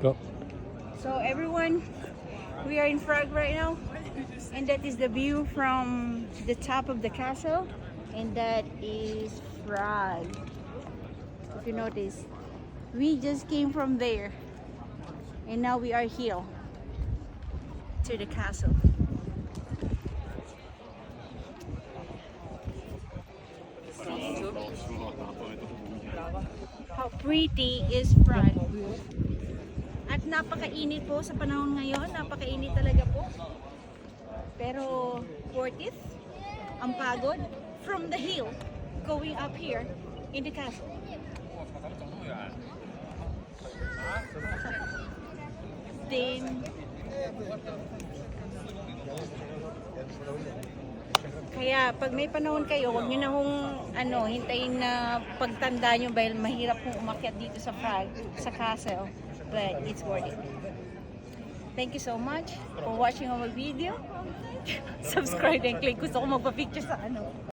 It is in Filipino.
Go. So everyone, we are in Prague right now, and that is the view from the top of the castle, and that is Prague. If you notice, we just came from there, and now we are here to the castle. How pretty is Prague. At napakainit po sa panahon ngayon, napakainit talaga po. Pero worth it, ang pagod from the hill going up here in the castle. Then, kaya pag may panahon kayo, huwag nyo na hong hintayin na pagtanda nyo dahil mahirap kong umakyat dito sa Prague, sa castle. But it's worth it. Thank you so much for watching our video. Subscribe and click. Gusto ko magpa-picture sa